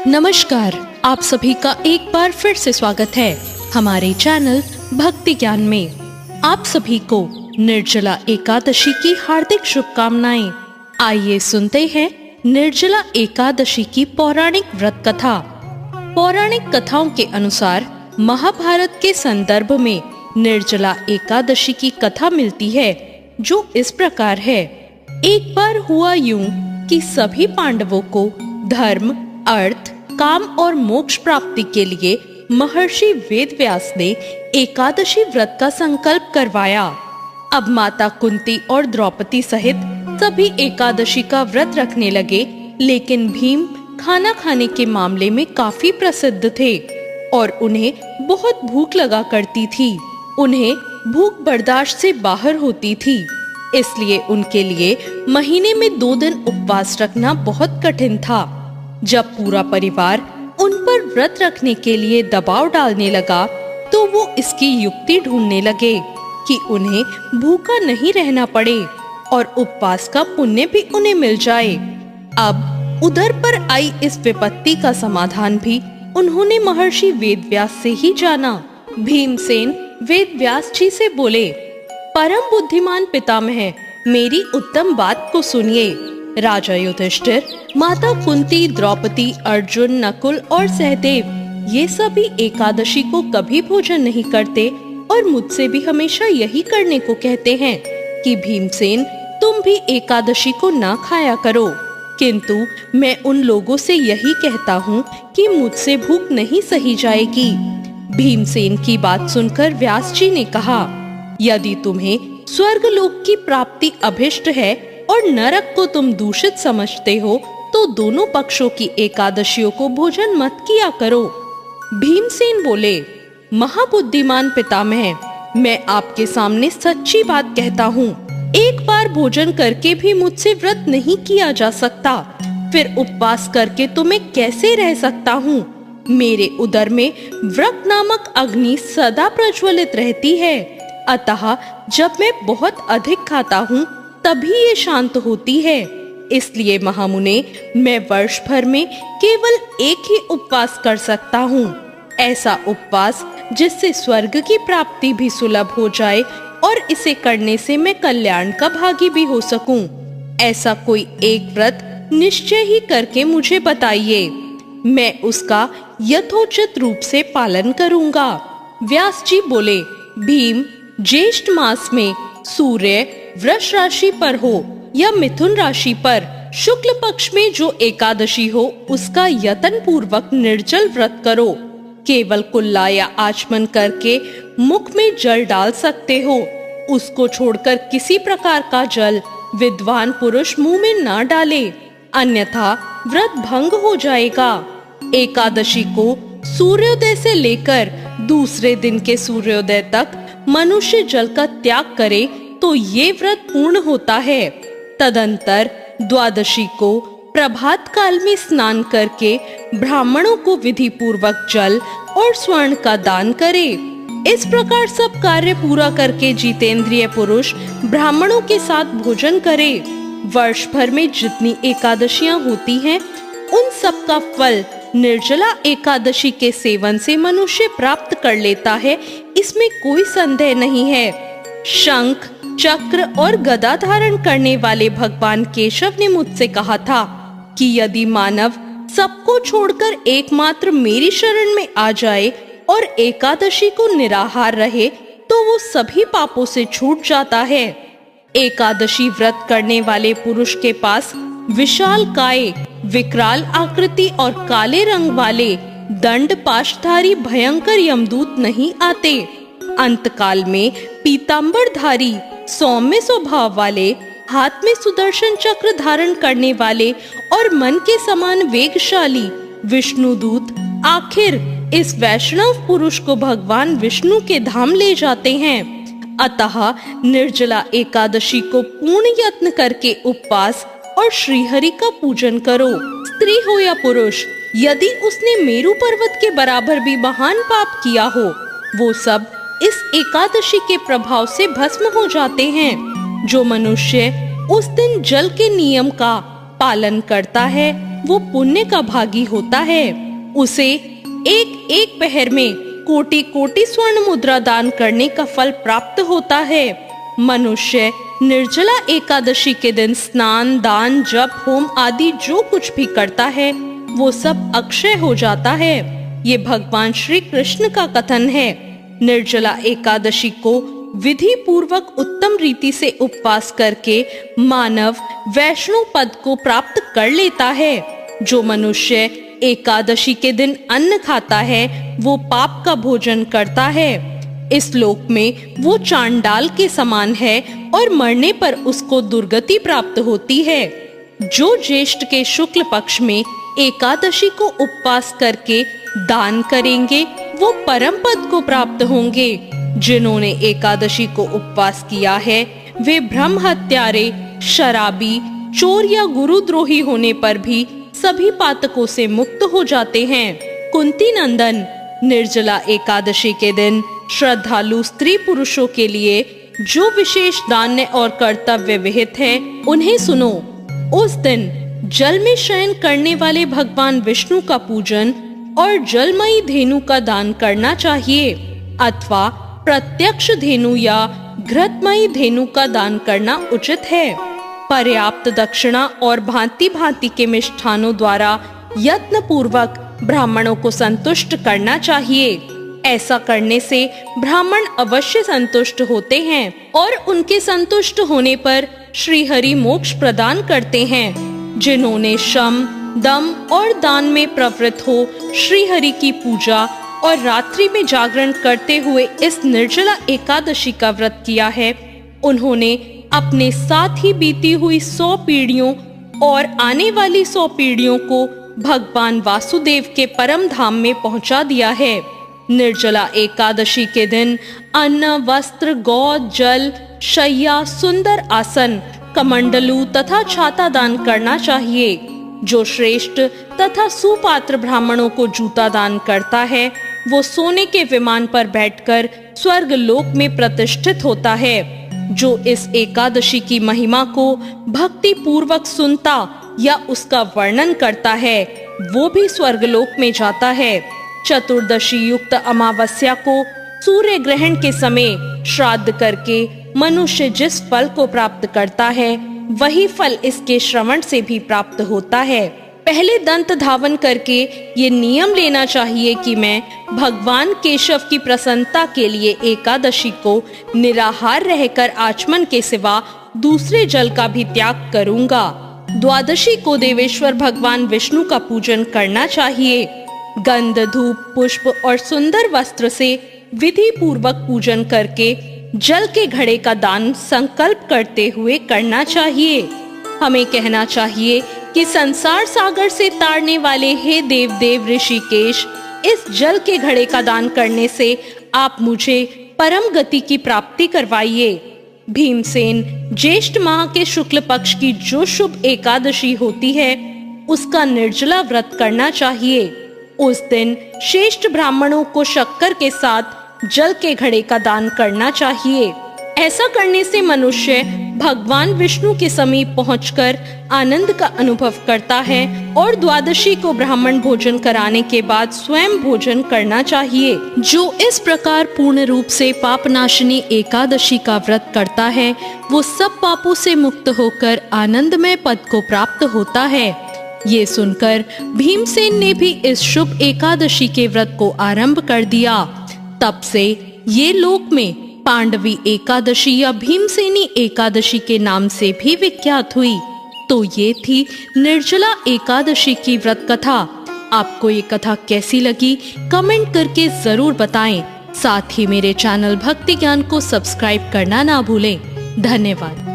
नमस्कार, आप सभी का एक बार फिर से स्वागत है हमारे चैनल भक्ति ज्ञान में। आप सभी को निर्जला एकादशी की हार्दिक शुभकामनाएं। आइए सुनते हैं निर्जला एकादशी की पौराणिक व्रत कथा। पौराणिक कथाओं के अनुसार महाभारत के संदर्भ में निर्जला एकादशी की कथा मिलती है, जो इस प्रकार है। एक बार हुआ यूं कि सभी पांडवों को धर्म, अर्थ, काम और मोक्ष प्राप्ति के लिए महर्षि वेदव्यास ने एकादशी व्रत का संकल्प करवाया। अब माता कुंती और द्रौपदी सहित सभी एकादशी का व्रत रखने लगे, लेकिन भीम खाना खाने के मामले में काफी प्रसिद्ध थे और उन्हें बहुत भूख लगा करती थी। उन्हें भूख बर्दाश्त से बाहर होती थी, इसलिए उनके लिए महीने में 2 दिन उपवास रखना बहुत कठिन था। जब पूरा परिवार उन पर व्रत रखने के लिए दबाव डालने लगा, तो वो इसकी युक्ति ढूंढने लगे कि उन्हें भूखा नहीं रहना पड़े और उपवास का पुण्य भी उन्हें मिल जाए। अब उधर पर आई इस विपत्ति का समाधान भी उन्होंने महर्षि वेदव्यास से ही जाना। भीमसेन वेदव्यास जी से बोले, परम बुद्धिमान पितामह, मेरी उत्तम बात को सुनिए। राजा युधिष्ठिर, माता कुंती, द्रौपदी, अर्जुन, नकुल और सहदेव ये सभी एकादशी को कभी भोजन नहीं करते और मुझसे भी हमेशा यही करने को कहते हैं कि भीमसेन, तुम भी एकादशी को ना खाया करो। किंतु मैं उन लोगों से यही कहता हूँ कि मुझसे भूख नहीं सही जाएगी। भीमसेन की बात सुनकर व्यास जी ने कहा, यदि तुम्हें स्वर्ग लोक की प्राप्ति अभिष्ट है और नरक को तुम दूषित समझते हो, तो दोनों पक्षों की एकादशियों को भोजन मत किया करो। भीमसेन बोले, महाबुद्धिमान पितामह, मैं आपके सामने सच्ची बात कहता हूँ। एक बार भोजन करके भी मुझसे व्रत नहीं किया जा सकता, फिर उपवास करके तो मैं कैसे रह सकता हूँ। मेरे उदर में व्रत नामक अग्नि सदा प्रज्वलित रहती है, अतः जब मैं बहुत अधिक खाता हूँ तभी ये शांत होती है। इसलिए महामुने, मैं वर्ष भर में केवल एक ही उपवास कर सकता हूँ, ऐसा उपवास जिससे स्वर्ग की प्राप्ति भी सुलभ हो जाए और इसे करने से मैं कल्याण का भागी भी हो सकूं। ऐसा कोई एक व्रत निश्चय ही करके मुझे बताइए, मैं उसका यथोचित रूप से पालन करूंगा। व्यास जी बोले, भीम, ज्येष्ठ मास में सूर्य वृष राशि पर हो या मिथुन राशि पर शुक्ल पक्ष में जो एकादशी हो, उसका यतन पूर्वक निर्जल व्रत करो। केवल कुल्ला या आचमन करके मुख में जल डाल सकते हो। उसको छोड़कर किसी प्रकार का जल विद्वान पुरुष मुंह में ना डाले, अन्यथा व्रत भंग हो जाएगा। एकादशी को सूर्योदय से लेकर दूसरे दिन के सूर्योदय तक मनुष्य जल का त्याग करे तो ये व्रत पूर्ण होता है। तदंतर द्वादशी को प्रभात काल में स्नान करके ब्राह्मणों को विधि पूर्वक जल और स्वर्ण का दान करे। इस प्रकार सब कार्य पूरा करके जितेंद्रिय पुरुष ब्राह्मणों के साथ भोजन करे। वर्ष भर में जितनी एकादशियां होती हैं, उन सब का फल निर्जला एकादशी के सेवन से मनुष्य प्राप्त कर लेता है, इसमें कोई संदेह नहीं है। शंख, चक्र और गदा धारण करने वाले भगवान केशव ने मुझसे कहा था कि यदि मानव सबको छोड़कर एकमात्र मेरी शरण में आ जाए और एकादशी को निराहार रहे, तो वो सभी पापों से छूट जाता है। एकादशी व्रत करने वाले पुरुष के पास विशाल काय, विकराल आकृति और काले रंग वाले दंड पाशधारी भयंकर यमदूत नहीं आते। अंतकाल में पीतांबरधारी सौम्य स्वभाव वाले, हाथ में सुदर्शन चक्र धारण करने वाले और मन के समान वेगशाली विष्णुदूत आखिर इस वैष्णव पुरुष को भगवान विष्णु के धाम ले जाते हैं। अतः निर्जला एकादशी को पूर्ण यत्न करके उपवास और श्रीहरि का पूजन करो। स्त्री हो या पुरुष, यदि उसने मेरु पर्वत के बराबर भी महान पाप किया हो, वो सब इस एकादशी के प्रभाव से भस्म हो जाते हैं। जो मनुष्य उस दिन जल के नियम का पालन करता है वो पुण्य का भागी होता है। उसे एक एक पहर में कोटि कोटि स्वर्ण मुद्रा दान करने का फल प्राप्त होता है। मनुष्य निर्जला एकादशी के दिन स्नान, दान, जप, होम आदि जो कुछ भी करता है वो सब अक्षय हो जाता है। ये भगवान श्री कृष्ण का कथन है। निर्जला एकादशी को विधि पूर्वक उत्तम रीति से उपवास करके मानव वैष्णव पद को प्राप्त कर लेता है। जो मनुष्य एकादशी के दिन अन्न खाता है वो पाप का भोजन करता है। इस लोक में वो चांडाल के समान है और मरने पर उसको दुर्गति प्राप्त होती है। जो ज्येष्ठ के शुक्ल पक्ष में एकादशी को उपवास करके दान करेंगे वो परम पद को प्राप्त होंगे। जिन्होंने एकादशी को उपवास किया है वे ब्रह्म हत्यारे, शराबी, चोर या गुरुद्रोही होने पर भी सभी पातकों से मुक्त हो जाते हैं। कुंती नंदन, निर्जला एकादशी के दिन श्रद्धालु स्त्री पुरुषों के लिए जो विशेष दान और कर्तव्य विहित है उन्हें सुनो। उस दिन जल में शयन करने वाले भगवान विष्णु का पूजन और जलमयी धेनु का दान करना चाहिए अथवा प्रत्यक्ष धेनु या घृतमयी धेनु का दान करना उचित है। पर्याप्त दक्षिणा और भांति भांति के मिष्ठानों द्वारा यत्न पूर्वक ब्राह्मणों को संतुष्ट करना चाहिए। ऐसा करने से ब्राह्मण अवश्य संतुष्ट होते हैं और उनके संतुष्ट होने पर श्री हरि मोक्ष प्रदान करते हैं। जिन्होंने शम, दम और दान में प्रवृत्त हो श्री हरि की पूजा और रात्रि में जागरण करते हुए इस निर्जला एकादशी का व्रत किया है, उन्होंने अपने साथ ही बीती हुई 100 पीढ़ियों और आने वाली 100 पीढ़ियों को भगवान वासुदेव के परम धाम में पहुंचा दिया है। निर्जला एकादशी के दिन अन्न, वस्त्र, गौ, जल, शय्या, सुंदर आसन, कमंडलू तथा छाता दान करना चाहिए। जो श्रेष्ठ तथा सुपात्र ब्राह्मणों को जूता दान करता है वो सोने के विमान पर बैठकर स्वर्ग लोक में प्रतिष्ठित होता है। जो इस एकादशी की महिमा को भक्ति पूर्वक सुनता या उसका वर्णन करता है वो भी स्वर्गलोक में जाता है। चतुर्दशी युक्त अमावस्या को सूर्य ग्रहण के समय श्राद्ध करके मनुष्य जिस फल को प्राप्त करता है वही फल इसके श्रवण से भी प्राप्त होता है। पहले दंत धावन करके ये नियम लेना चाहिए कि मैं भगवान केशव की प्रसन्नता के लिए एकादशी को निराहार रहकर आचमन के सिवा दूसरे जल का भी त्याग करूंगा। द्वादशी को देवेश्वर भगवान विष्णु का पूजन करना चाहिए। गंध, धूप, पुष्प और सुंदर वस्त्र से विधि पूर्वक पूजन करके जल के घड़े का दान संकल्प करते हुए करना चाहिए। हमें कहना चाहिए कि संसार सागर से तारने वाले हे देव देव ऋषिकेश, इस जल के घड़े का दान करने से आप मुझे परम गति की प्राप्ति करवाइए। भीमसेन, ज्येष्ठ माह के शुक्ल पक्ष की जो शुभ एकादशी होती है उसका निर्जला व्रत करना चाहिए। उस दिन श्रेष्ठ ब्राह्मणों को शक्कर के साथ जल के घड़े का दान करना चाहिए। ऐसा करने से मनुष्य भगवान विष्णु के समीप पहुंचकर आनंद का अनुभव करता है और द्वादशी को ब्राह्मण भोजन कराने के बाद स्वयं भोजन करना चाहिए। जो इस प्रकार पूर्ण रूप से पापनाशिनी एकादशी का व्रत करता है वो सब पापों से मुक्त होकर आनंदमय पद को प्राप्त होता है। ये सुनकर भीमसेन ने भी इस शुभ एकादशी के व्रत को आरंभ कर दिया। तब से ये लोक में पांडवी एकादशी या भीमसेनी एकादशी के नाम से भी विख्यात हुई। तो ये थी निर्जला एकादशी की व्रत कथा। आपको ये कथा कैसी लगी कमेंट करके जरूर बताएं। साथ ही मेरे चैनल भक्ति ज्ञान को सब्सक्राइब करना ना भूलें। धन्यवाद।